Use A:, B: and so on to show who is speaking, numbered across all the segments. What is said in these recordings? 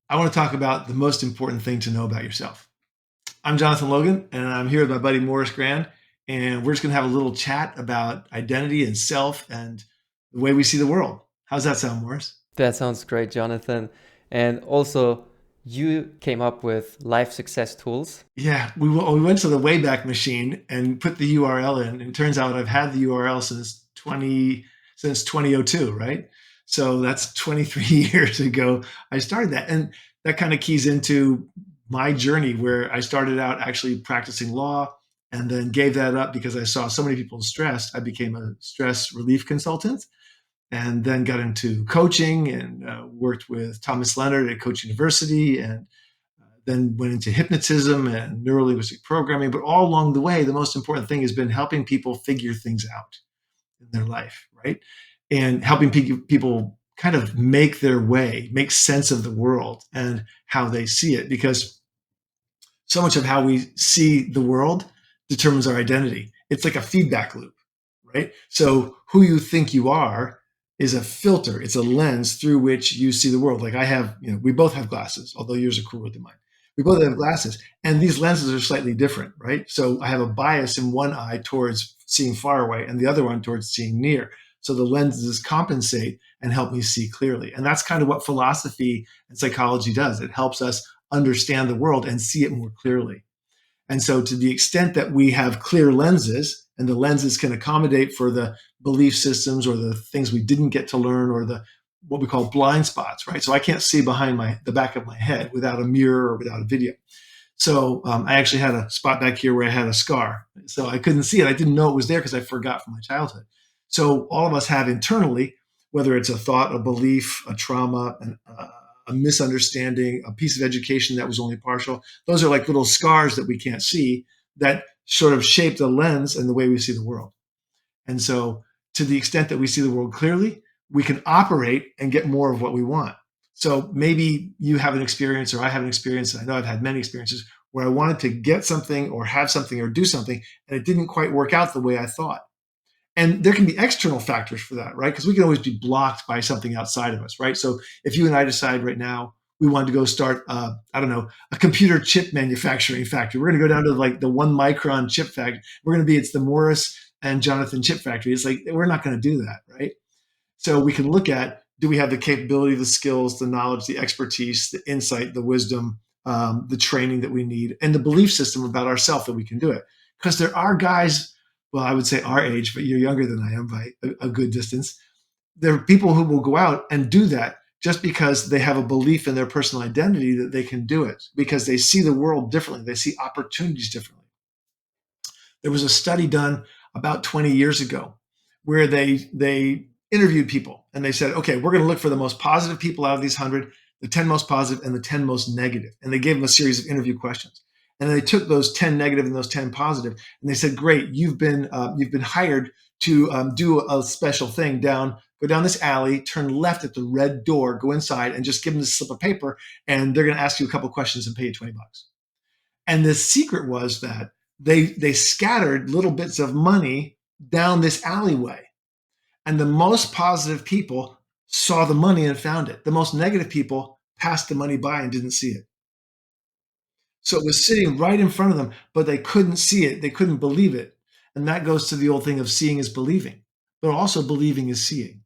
A: I want to talk about the most important thing to know about yourself. I'm Jonathan Logan, and I'm here with my buddy Morris Grand, and we're just going to have a little chat about identity and self and the way we see the world. How's that sound, Morris?
B: That sounds great, Jonathan. And also, you came up with life success tools.
A: Yeah, we went to the Wayback Machine and put the URL in, and it turns out I've had the URL since 2002, right? So that's 23 years ago I started that, and that kind of keys into my journey where I started out actually practicing law and then gave that up because I saw so many people stressed. I became a stress relief consultant and then got into coaching and worked with Thomas Leonard at Coach University and then went into hypnotism and neurolinguistic programming. But all along the way, the most important thing has been helping people figure things out in their life, right? And helping people kind of make their way, make sense of the world and how they see it. Because so much of how we see the world determines our identity. It's like a feedback loop, right? So who you think you are is a filter. It's a lens through which you see the world. Like I have, we both have glasses, although yours are cooler than mine. We both have glasses, and these lenses are slightly different, right? So I have a bias in one eye towards seeing far away and the other one towards seeing near. So the lenses compensate and help me see clearly. And that's kind of what philosophy and psychology does. It helps us understand the world and see it more clearly. And so, to the extent that we have clear lenses and the lenses can accommodate for the belief systems or the things we didn't get to learn or the what we call blind spots, right? So I can't see behind the back of my head without a mirror or without a video. So I actually had a spot back here where I had a scar. So I couldn't see it. I didn't know it was there because I forgot from my childhood. So all of us have internally, whether it's a thought, a belief, a trauma, a misunderstanding, a piece of education that was only partial. Those are like little scars that we can't see that sort of shape the lens and the way we see the world. And so, to the extent that we see the world clearly, we can operate and get more of what we want. So maybe you have an experience, or I have an experience, and I know I've had many experiences where I wanted to get something, or have something, or do something, and it didn't quite work out the way I thought. And there can be external factors for that, right? Because we can always be blocked by something outside of us, right? So if you and I decide right now we want to go start, I don't know, a computer chip manufacturing factory, we're going to go down to like the 1 micron chip factory. We're going to be, it's the Morris and Jonathan chip factory. It's like, we're not going to do that, right? So we can look at, do we have the capability, the skills, the knowledge, the expertise, the insight, the wisdom, the training that we need, and the belief system about ourselves that we can do it. Because there are guys, well, I would say our age, but you're younger than I am by a good distance. There are people who will go out and do that just because they have a belief in their personal identity that they can do it, because they see the world differently. They see opportunities differently. There was a study done about 20 years ago where they interviewed people and they said, okay, we're going to look for the most positive people out of these 100, the 10 most positive and the 10 most negative. And they gave them a series of interview questions. And they took those 10 negative and those 10 positive, and they said, great, you've been hired to do a special thing go down this alley, turn left at the red door, go inside, and just give them this slip of paper, and they're going to ask you a couple questions and pay you $20. And the secret was that they scattered little bits of money down this alleyway. And the most positive people saw the money and found it. The most negative people passed the money by and didn't see it. So it was sitting right in front of them, but they couldn't see it. They couldn't believe it. And that goes to the old thing of seeing is believing, but also believing is seeing.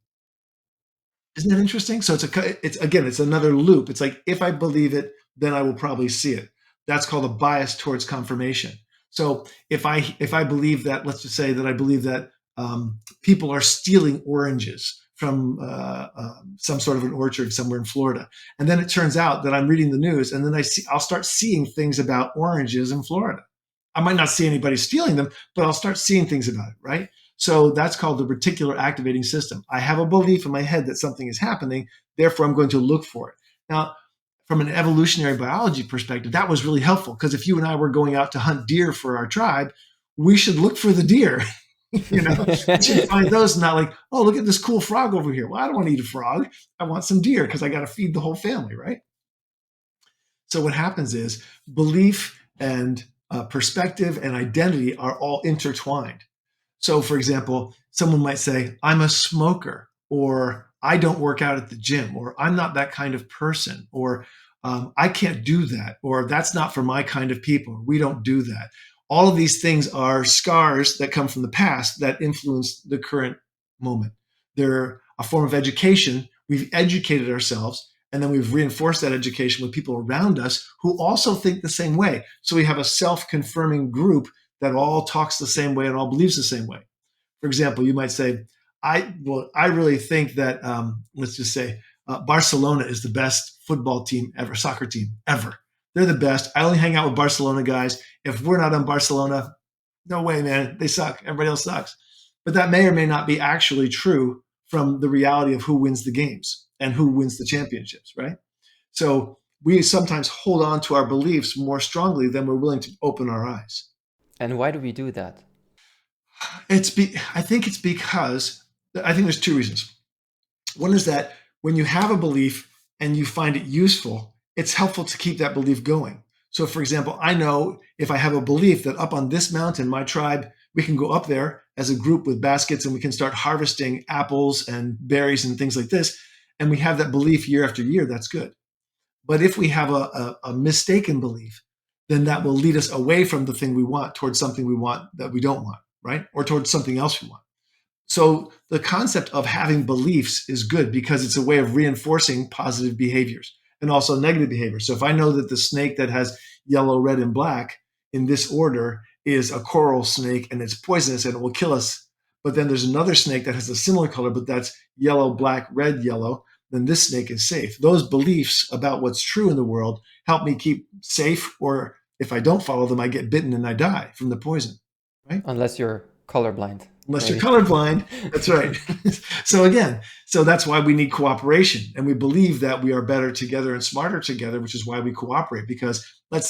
A: Isn't that interesting? So it's another loop. It's like, if I believe it, then I will probably see it. That's called a bias towards confirmation. So if I believe that, let's just say that I believe that people are stealing oranges from some sort of an orchard somewhere in Florida, and then it turns out that I'm reading the news, and then I'll start seeing things about oranges in Florida. I might not see anybody stealing them, but I'll start seeing things about it, right? So that's called the reticular activating system. I have a belief in my head that something is happening, therefore I'm going to look for it. Now, from an evolutionary biology perspective, that was really helpful, because if you and I were going out to hunt deer for our tribe, we should look for the deer. We should find those, not like, oh, look at this cool frog over here. Well, I don't want to eat a frog. I want some deer because I got to feed the whole family, right? So what happens is belief and perspective and identity are all intertwined. So, for example, someone might say, I'm a smoker, or I don't work out at the gym, or I'm not that kind of person, or I can't do that, or that's not for my kind of people. We don't do that. All of these things are scars that come from the past that influence the current moment. They're a form of education. We've educated ourselves, and then we've reinforced that education with people around us who also think the same way. So we have a self confirming group that all talks the same way and all believes the same way. For example, you might say, I really think that let's just say Barcelona is the best football team ever, soccer team ever. They're the best. I only hang out with Barcelona guys. If we're not on Barcelona, no way, man. They suck. Everybody else sucks. But that may or may not be actually true from the reality of who wins the games and who wins the championships, right? So we sometimes hold on to our beliefs more strongly than we're willing to open our eyes.
B: And why do we do that?
A: I think it's because I think there's two reasons. One is that when you have a belief and you find it useful, it's helpful to keep that belief going. So, for example, I know if I have a belief that up on this mountain, my tribe, we can go up there as a group with baskets and we can start harvesting apples and berries and things like this. And we have that belief year after year, that's good. But if we have a mistaken belief, then that will lead us away from the thing we want towards something we want that we don't want, right? Or towards something else we want. So the concept of having beliefs is good because it's a way of reinforcing positive behaviors and also negative behaviors. So if I know that the snake that has yellow, red, and black in this order is a coral snake and it's poisonous and it will kill us, but then there's another snake that has a similar color, but that's yellow, black, red, yellow, then this snake is safe. Those beliefs about what's true in the world help me keep safe, or if I don't follow them, I get bitten and I die from the poison, right?
B: Unless you're colorblind,
A: Unless you're
B: maybe.
A: colorblind. That's right. So again, so that's why we need cooperation. And we believe that we are better together and smarter together, which is why we cooperate. Because let's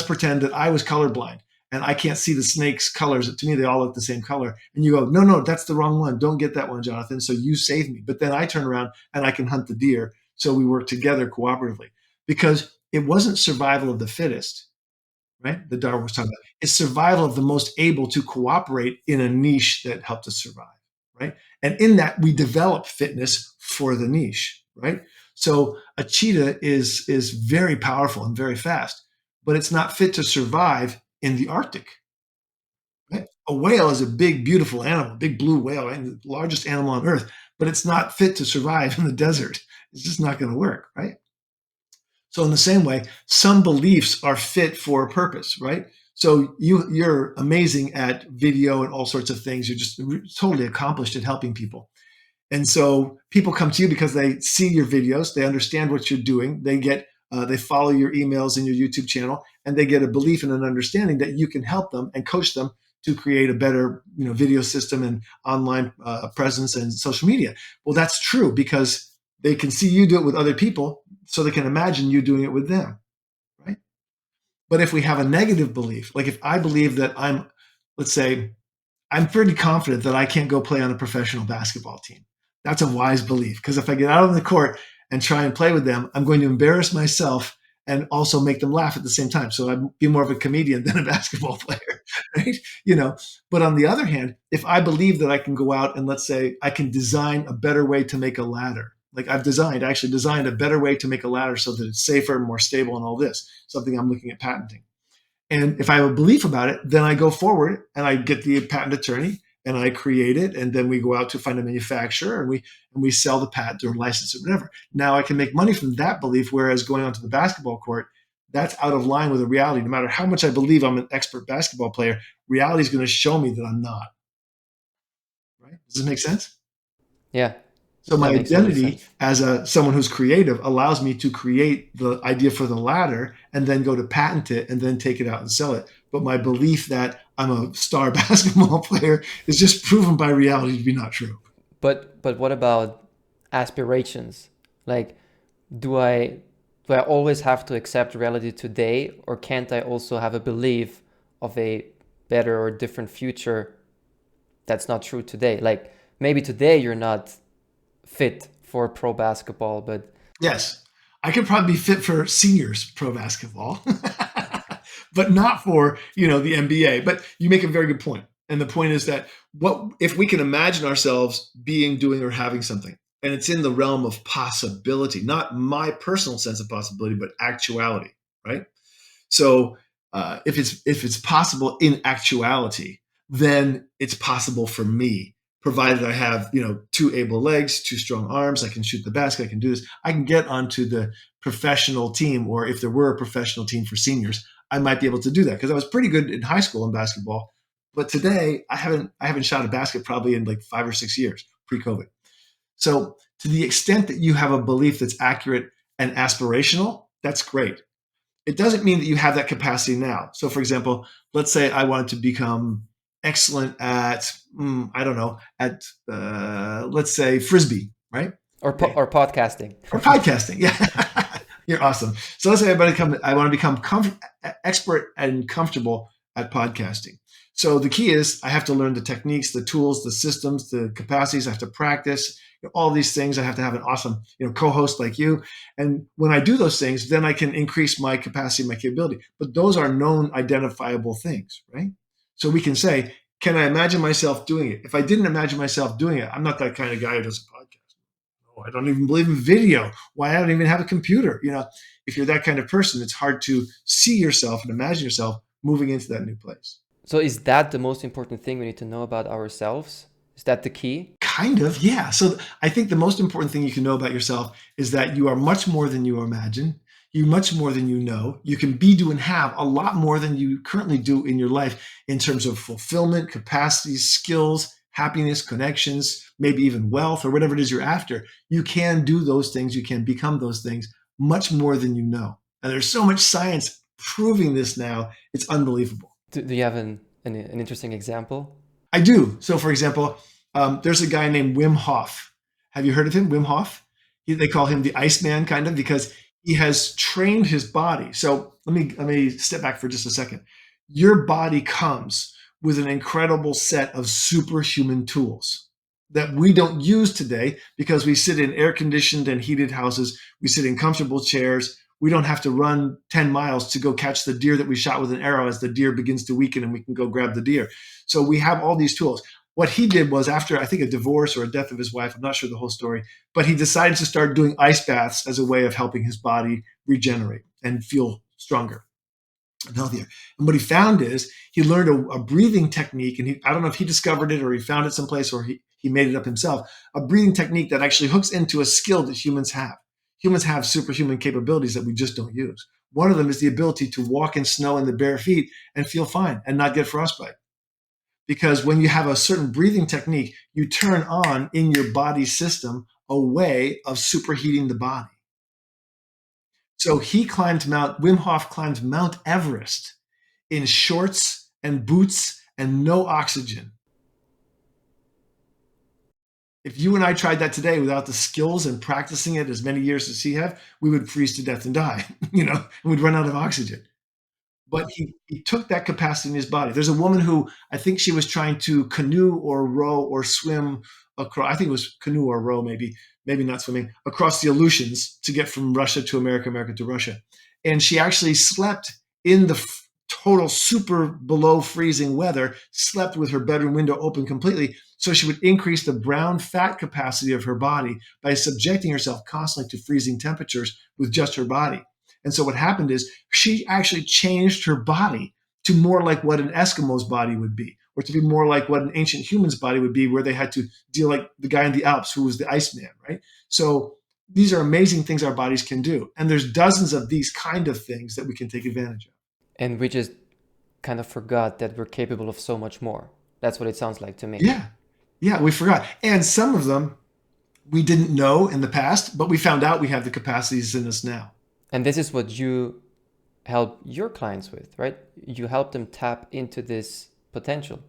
A: pretend that I was colorblind and I can't see the snake's colors. To me, they all look the same color. And you go, no, no, that's the wrong one. Don't get that one, Jonathan. So you save me. But then I turn around and I can hunt the deer. So we work together cooperatively because it wasn't survival of the fittest, right? That Darwin was talking about. It's survival of the most able to cooperate in a niche that helped us survive, right? And in that, we develop fitness for the niche, right? So a cheetah is very powerful and very fast, but it's not fit to survive in the Arctic. Right? A whale is a big, beautiful animal, big blue whale, right? The largest animal on Earth, but it's not fit to survive in the desert. It's just not going to work, right? So in the same way, some beliefs are fit for a purpose, right? So you're amazing at video and all sorts of things. You're just totally accomplished at helping people. And so people come to you because they see your videos, they understand what you're doing, they follow your emails and your YouTube channel, and they get a belief and an understanding that you can help them and coach them to create a better, video system and online presence and social media. Well, that's true because they can see you do it with other people, so they can imagine you doing it with them, right? But if we have a negative belief, like if I believe that let's say, I'm pretty confident that I can't go play on a professional basketball team. That's a wise belief because if I get out on the court and try and play with them, I'm going to embarrass myself and also make them laugh at the same time. So I'd be more of a comedian than a basketball player, right? But on the other hand, if I believe that I can go out and let's say I can design a better way to make a ladder, like actually designed a better way to make a ladder so that it's safer and more stable and all this, something I'm looking at patenting. And if I have a belief about it, then I go forward and I get the patent attorney and I create it. And then we go out to find a manufacturer and we sell the patent or license it, whatever. Now I can make money from that belief. Whereas going onto the basketball court, that's out of line with the reality. No matter how much I believe I'm an expert basketball player, reality is going to show me that I'm not. Right? Does this make sense?
B: Yeah,
A: So my
B: that makes a lot of
A: identity
B: sense.
A: as someone who's creative allows me to create the idea for the ladder and then go to patent it and then take it out and sell it. But my belief that I'm a star basketball player is just proven by reality to be not true.
B: But what about aspirations? Like, do I do I always have to accept reality today, or can't I also have a belief of a better or different future that's not true today? Like maybe today you're not fit for pro basketball, but
A: Yes, I could probably be fit for seniors pro basketball, but not for the NBA. But you make a very good point, and the point is that what if we can imagine ourselves being, doing, or having something? And it's in the realm of possibility, not my personal sense of possibility, but actuality, right? So if it's possible in actuality, then it's possible for me, provided I have two able legs, two strong arms. I can shoot the basket. I can do this. I can get onto the professional team, or if there were a professional team for seniors, I might be able to do that because I was pretty good in high school in basketball. But today, I haven't shot a basket probably in like 5 or 6 years pre-COVID. So to the extent that you have a belief that's accurate and aspirational, that's great. It doesn't mean that you have that capacity now. So, for example, let's say I wanted to become excellent at, I don't know, at, let's say, Frisbee, right? Okay.
B: or podcasting.
A: Or podcasting. Yeah. You're awesome. So let's say I want to become expert and comfortable at podcasting. So the key is I have to learn the techniques, the tools, the systems, the capacities. I have to practice all these things. I have to have an awesome, co-host like you. And when I do those things, then I can increase my capacity, my capability. But those are known, identifiable things, right? So we can say, can I imagine myself doing it? If I didn't imagine myself doing it, I'm not that kind of guy who does a podcast. Oh, I don't even believe in video. Why, I don't even have a computer. If you're that kind of person, it's hard to see yourself and imagine yourself moving into that new place.
B: So is that the most important thing we need to know about ourselves? Is that the key?
A: Kind of, yeah. So I think the most important thing you can know about yourself is that you are much more than you imagine. You're much more than you know. You can be, do, and have a lot more than you currently do in your life in terms of fulfillment, capacities, skills, happiness, connections, maybe even wealth or whatever it is you're after. You can do those things. You can become those things much more than you know. And there's so much science proving this now. It's unbelievable.
B: Do you have an interesting example?
A: I do. So, for example, there's a guy named Wim Hof. Have you heard of him, Wim Hof? They call him the Iceman, kind of, because he has trained his body. So let me step back for just a second. Your body comes with an incredible set of superhuman tools that we don't use today because we sit in air conditioned and heated houses. We sit in comfortable chairs. We don't have to run 10 miles to go catch the deer that we shot with an arrow as the deer begins to weaken and we can go grab the deer. So we have all these tools. What he did was, after I think a divorce or a death of his wife, I'm not sure the whole story, but he decided to start doing ice baths as a way of helping his body regenerate and feel stronger and healthier. And what he found is he learned a breathing technique, and I don't know if he discovered it or he found it someplace or he made it up himself, a breathing technique that actually hooks into a skill that humans have. Humans have superhuman capabilities that we just don't use. One of them is the ability to walk in snow in the bare feet and feel fine and not get frostbite. Because when you have a certain breathing technique, you turn on in your body system a way of superheating the body. So Wim Hof climbed Mount Everest in shorts and boots and no oxygen. If you and I tried that today without the skills and practicing it as many years as he have, we would freeze to death and die, and we'd run out of oxygen. But he took that capacity in his body. There's a woman who, I think she was trying to canoe or row or swim across, I think it was canoe or row, maybe not swimming, across the Aleutians to get from Russia to America, America to Russia. And she actually slept in the total super below freezing weather, slept with her bedroom window open completely, so she would increase the brown fat capacity of her body by subjecting herself constantly to freezing temperatures with just her body. And so what happened is she actually changed her body to more like what an Eskimo's body would be, or to be more like what an ancient human's body would be, where they had to deal like the guy in the Alps who was the Iceman, right? So these are amazing things our bodies can do. And there's dozens of these kind of things that we can take advantage of.
B: And we just kind of forgot that we're capable of so much more. That's what it sounds like to me.
A: Yeah. Yeah, we forgot. And some of them we didn't know in the past, but we found out we have the capacities in us now.
B: And this is what you help your clients with, right? You help them tap into this potential.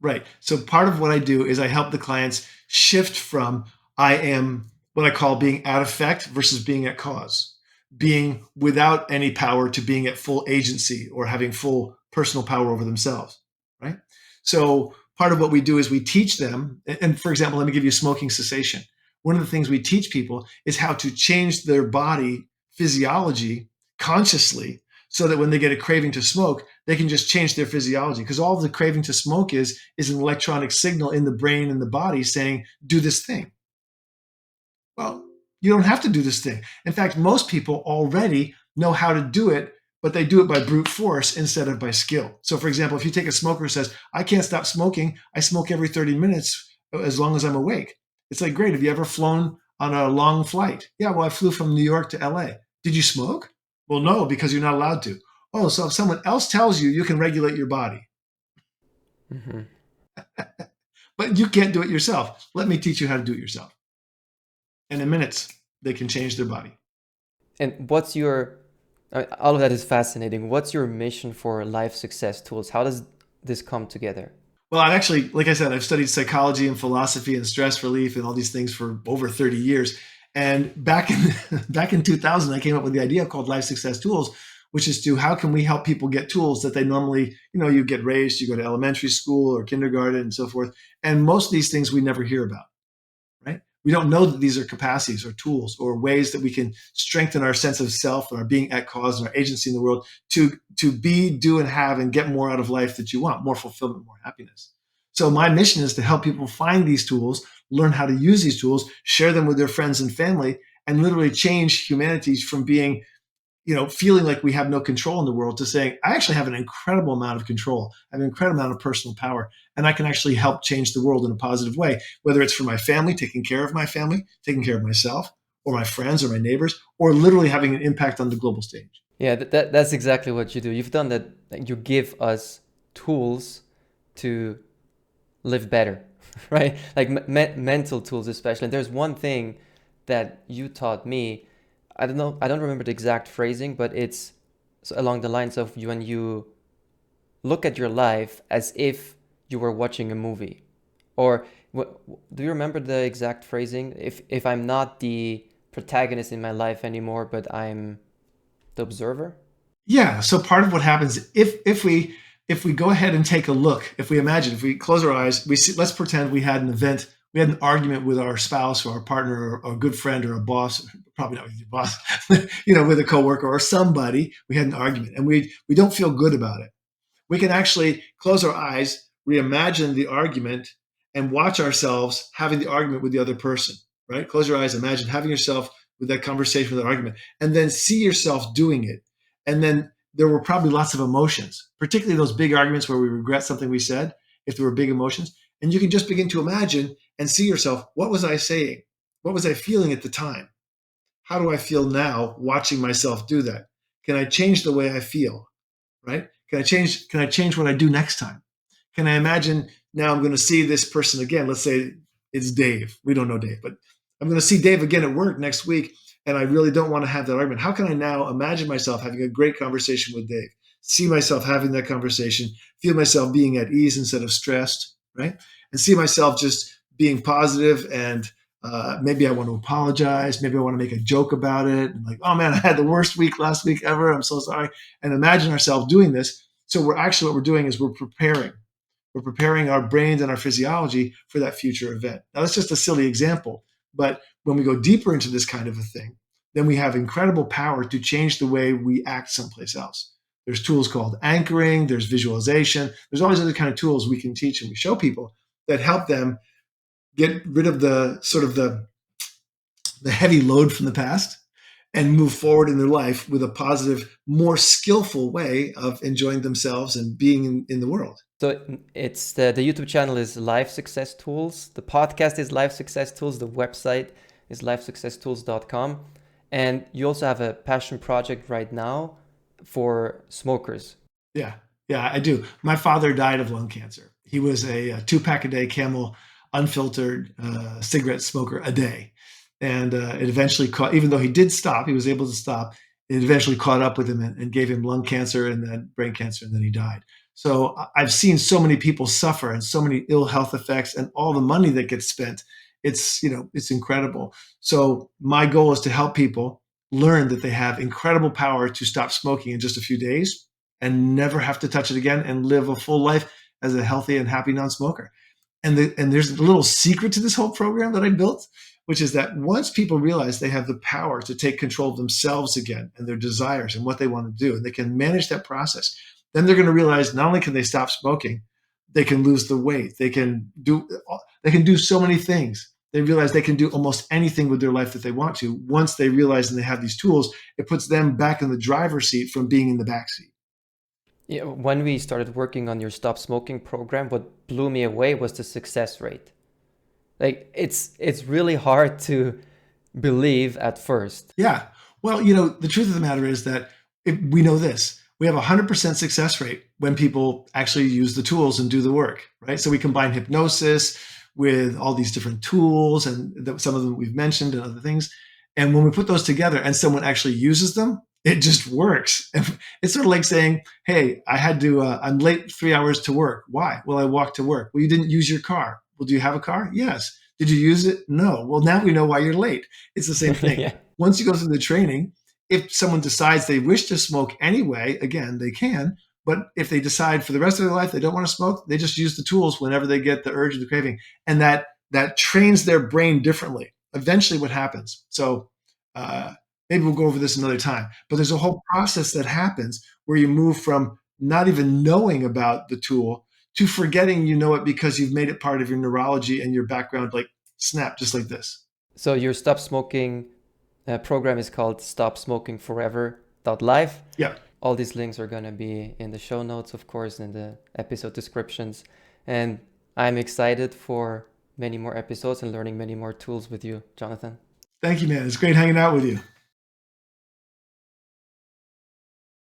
A: Right. So part of what I do is I help the clients shift from I am what I call being at effect versus being at cause, being without any power to being at full agency or having full personal power over themselves, right? So part of what we do is we teach them, and for example, let me give you smoking cessation. One of the things we teach people is how to change their body physiology consciously so that when they get a craving to smoke, they can just change their physiology, because all the craving to smoke is an electronic signal in the brain and the body saying, do this thing. Well, you don't have to do this thing. In fact, most people already know how to do it, but they do it by brute force instead of by skill. So, for example, if you take a smoker who says, I can't stop smoking, I smoke every 30 minutes as long as I'm awake. It's like, great. Have you ever flown on a long flight? Yeah, well, I flew from New York to LA. Did you smoke? Well, no, because you're not allowed to. Oh, so if someone else tells you, you can regulate your body,
B: Hmm.
A: but you can't do it yourself. Let me teach you how to do it yourself. And in minutes, they can change their body.
B: And what's your, all of that is fascinating. What's your mission for life success tools? How does this come together?
A: Well, I've actually, like I said, I've studied psychology and philosophy and stress relief and all these things for over 30 years. And back in back in 2000, I came up with the idea called Life Success Tools, which is to how can we help people get tools that they normally, you get raised, you go to elementary school or kindergarten and so forth. And most of these things we never hear about, right? We don't know that these are capacities or tools or ways that we can strengthen our sense of self and our being at cause and our agency in the world to be, do, and have and get more out of life that you want, more fulfillment, more happiness. So my mission is to help people find these tools, learn how to use these tools, share them with their friends and family, and literally change humanity from being feeling like we have no control in the world to saying, I actually have an incredible amount of control. I have an incredible amount of personal power, and I can actually help change the world in a positive way, whether it's for my family, taking care of my family, taking care of myself, or my friends or my neighbors, or literally having an impact on the global stage.
B: Yeah, that's exactly what you do. You've done that. Like, you give us tools to live better, right? Like mental tools, especially. And there's one thing that you taught me. I don't know. I don't remember the exact phrasing, but it's along the lines of when you look at your life as if you were watching a movie. Or do you remember the exact phrasing? If I'm not the protagonist in my life anymore, but I'm the observer.
A: Yeah. So part of what happens if we go ahead and take a look, if we imagine, if we close our eyes, we see. Let's pretend we had an event. We had an argument with our spouse or our partner or a good friend or a boss. Probably not with your boss, with a coworker or somebody. We had an argument, and we don't feel good about it. We can actually close our eyes, reimagine the argument, and watch ourselves having the argument with the other person, right? Close your eyes, imagine having yourself with that conversation, with that argument, and then see yourself doing it. And then there were probably lots of emotions, particularly those big arguments where we regret something we said, if there were big emotions. And you can just begin to imagine and see yourself, what was I saying? What was I feeling at the time? How do I feel now watching myself do that? Can I change the way I feel? Right? Can I change what I do next time? Can I imagine now I'm going to see this person again? Let's say it's Dave. We don't know Dave, but I'm going to see Dave again at work next week, and I really don't want to have that argument. How can I now imagine myself having a great conversation with Dave? See myself having that conversation, feel myself being at ease instead of stressed, right? And see myself just being positive and maybe I want to apologize. Maybe I want to make a joke about it. And like, oh man, I had the worst week last week ever. I'm so sorry. And imagine ourselves doing this. So we're actually what we're doing is we're preparing. We're preparing our brains and our physiology for that future event. Now that's just a silly example, but when we go deeper into this kind of a thing, then we have incredible power to change the way we act someplace else. There's tools called anchoring. There's visualization. There's all these other kind of tools we can teach and we show people that help them get rid of the sort of the heavy load from the past and move forward in their life with a positive, more skillful way of enjoying themselves and being in the world.
B: So it's the YouTube channel is Life Success Tools. The podcast is Life Success Tools. The website is lifesuccesstools.com. And you also have a passion project right now for smokers.
A: Yeah, yeah, I do. My father died of lung cancer. He was a 2 pack a day Camel unfiltered cigarette smoker a day. And it eventually caught, even though he did stop, he was able to stop. It eventually caught up with him and gave him lung cancer and then brain cancer, and then he died. So I've seen so many people suffer and so many ill health effects and all the money that gets spent. It's incredible. So my goal is to help people learn that they have incredible power to stop smoking in just a few days and never have to touch it again and live a full life as a healthy and happy non-smoker. And there's a little secret to this whole program that I built, which is that once people realize they have the power to take control of themselves again and their desires and what they want to do, and they can manage that process, then they're going to realize not only can they stop smoking, they can lose the weight, they can do so many things. They realize they can do almost anything with their life that they want to. Once they realize and they have these tools, it puts them back in the driver's seat from being in the back seat.
B: Yeah, when we started working on your stop smoking program, what blew me away was the success rate. Like it's really hard to believe at first.
A: Yeah. Well, the truth of the matter is that we know this. We have a 100% success rate when people actually use the tools and do the work, right? So we combine hypnosis with all these different tools and some of them we've mentioned and other things. And when we put those together and someone actually uses them, it just works. It's sort of like saying, hey, I'm late 3 hours to work. Why? Well, I walked to work. Well, you didn't use your car. Well, do you have a car? Yes. Did you use it? No. Well, now we know why you're late. It's the same thing.
B: Yeah.
A: Once you go through the training, if someone decides they wish to smoke anyway, again, they can. But if they decide for the rest of their life they don't want to smoke, they just use the tools whenever they get the urge or the craving, and that trains their brain differently. Eventually, what happens? So uh, maybe we'll go over this another time. But there's a whole process that happens where you move from not even knowing about the tool to forgetting you know it because you've made it part of your neurology and your background, like snap, just like this.
B: So your stop smoking program is called Stop Smoking Forever.life.
A: Yeah.
B: All these links are going to be in the show notes, of course, in the episode descriptions. And I'm excited for many more episodes and learning many more tools with you, Jonathan.
A: Thank you, man. It's great hanging out with you.